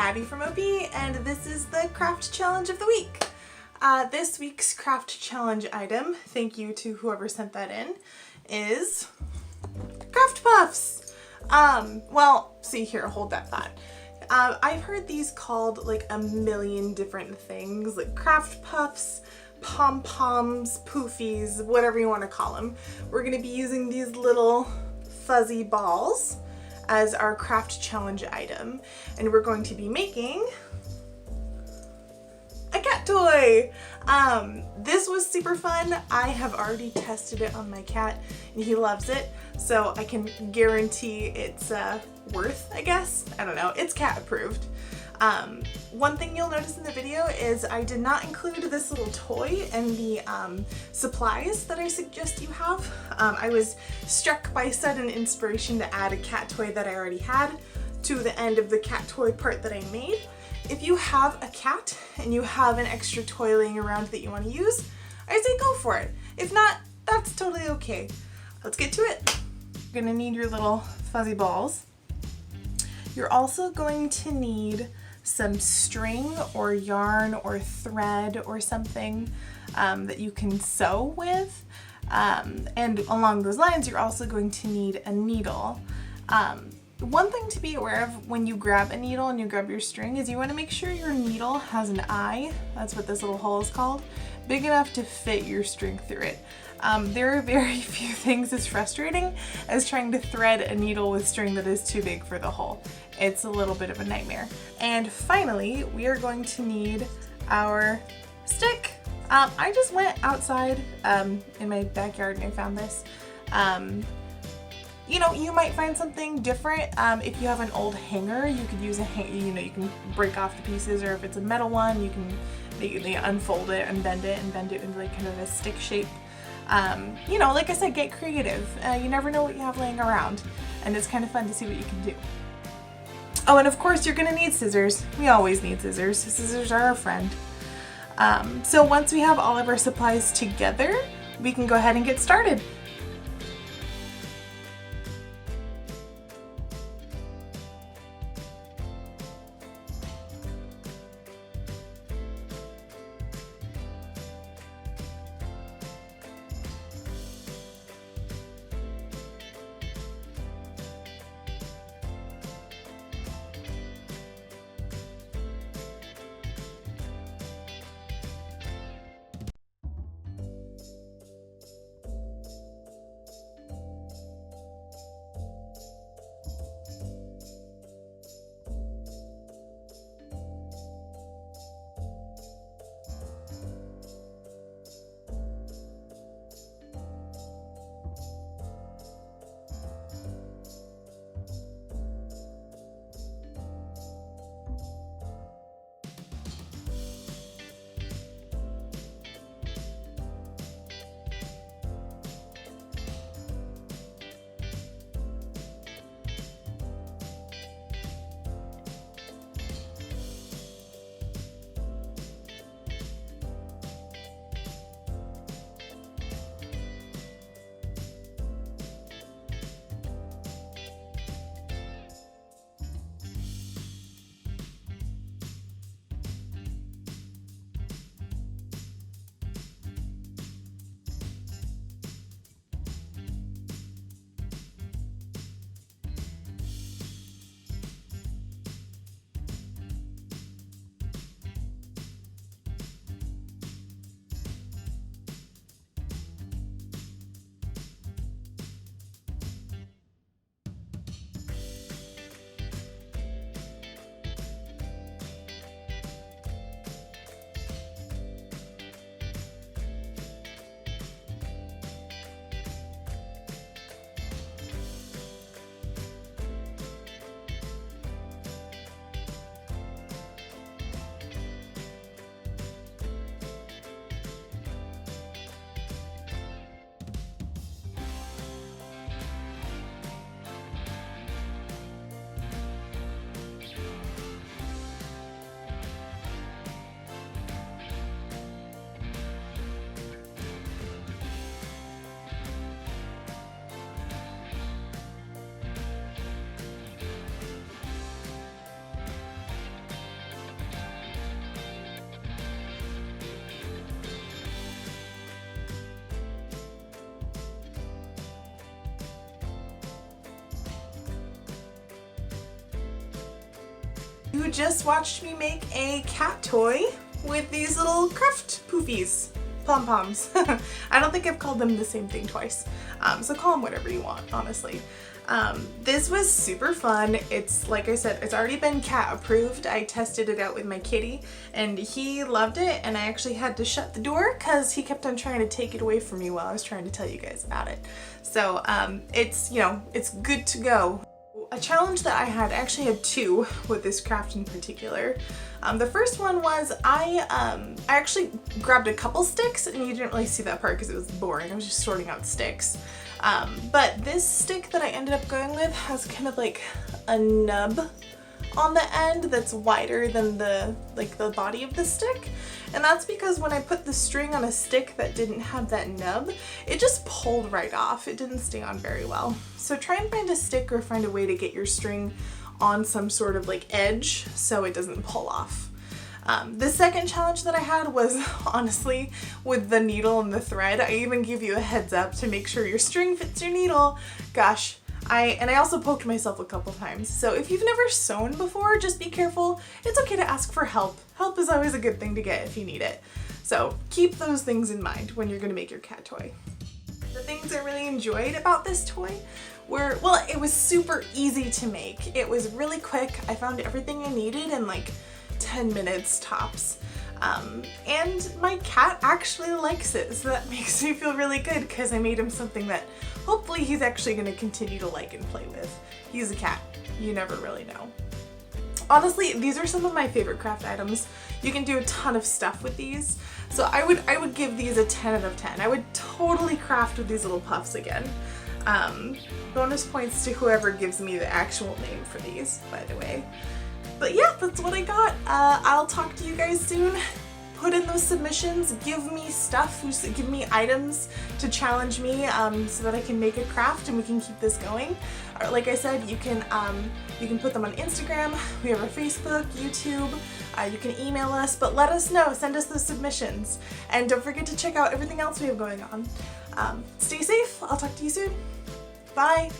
Addie from OP, and this is the craft challenge of the week. This week's craft challenge item, thank you to whoever sent that in, is craft puffs. Well, see here, hold that thought. I've heard these called like a million different things, like craft puffs, pom-poms, poofies, whatever you want to call them. We're going to be using these little fuzzy balls as our craft challenge item, and we're going to be making a cat toy. This was super fun. I have already tested it on my cat and he loves it, so I can guarantee it's worth, I guess. I don't know, it's cat approved. One thing you'll notice in the video is I did not include this little toy in the supplies that I suggest you have. I was struck by sudden inspiration to add a cat toy that I already had to the end of the cat toy part that I made. If you have a cat and you have an extra toy laying around that you want to use, I say go for it. If not, that's totally okay. Let's get to it. You're gonna need your little fuzzy balls. You're also going to need some string or yarn or thread or something that you can sew with. And along those lines, you're also going to need a needle. One thing to be aware of when you grab a needle and you grab your string is you want to make sure your needle has an eye, that's what this little hole is called, big enough to fit your string through it. There are very few things as frustrating as trying to thread a needle with string that is too big for the hole. It's a little bit of a nightmare. And finally, we are going to need our stick. I just went outside in my backyard and I found this. You know, you might find something different. If you have an old hanger, you could use a you can break off the pieces, or if it's a metal one, you can unfold it and bend it into like kind of a stick shape. You know, like I said, get creative. You never know what you have laying around, and it's kind of fun to see what you can do. Oh, and of course you're gonna need scissors. We always need scissors. Scissors are our friend. So once we have all of our supplies together, we can go ahead and get started. you just watched me make a cat toy with these little craft poofies. Pom-poms. I don't think I've called them the same thing twice. So call them whatever you want, honestly. This was super fun. It's, like I said, it's already been cat approved. I tested it out with my kitty and he loved it, and I actually had to shut the door because he kept on trying to take it away from me while I was trying to tell you guys about it. So it's, you know, it's good to go. A challenge that I actually had two with this craft in particular. The first one was I actually grabbed a couple sticks, and you didn't really see that part because it was boring. I was just sorting out sticks. But this stick that I ended up going with has kind of like a nub on the end that's wider than the body of the stick. And that's because when I put the string on a stick that didn't have that nub, it just pulled right off. It didn't stay on very well. So try and find a stick or find a way to get your string on some sort of like edge so it doesn't pull off. The second challenge that I had was honestly with the needle and the thread. I even give you a heads up to make sure your string fits your needle. Gosh, I also poked myself a couple times. So if you've never sewn before, just be careful. It's okay to ask for help. Help is always a good thing to get if you need it. So keep those things in mind when you're gonna make your cat toy. The things I really enjoyed about this toy were, well, it was super easy to make. It was really quick. I found everything I needed in like 10 minutes tops. And my cat actually likes it, so that makes me feel really good because I made him something that hopefully he's actually going to continue to like and play with. He's a cat. You never really know. Honestly, these are some of my favorite craft items. You can do a ton of stuff with these. So I would give these a 10 out of 10. I would totally craft with these little puffs again. Bonus points to whoever gives me the actual name for these, by the way. But yeah, that's what I got. I'll talk to you guys soon. Put in those submissions, give me stuff, give me items to challenge me so that I can make a craft and we can keep this going. Or, like I said, you can put them on Instagram, we have our Facebook, YouTube, you can email us, but let us know, send us those submissions. And don't forget to check out everything else we have going on. Stay safe, I'll talk to you soon. Bye!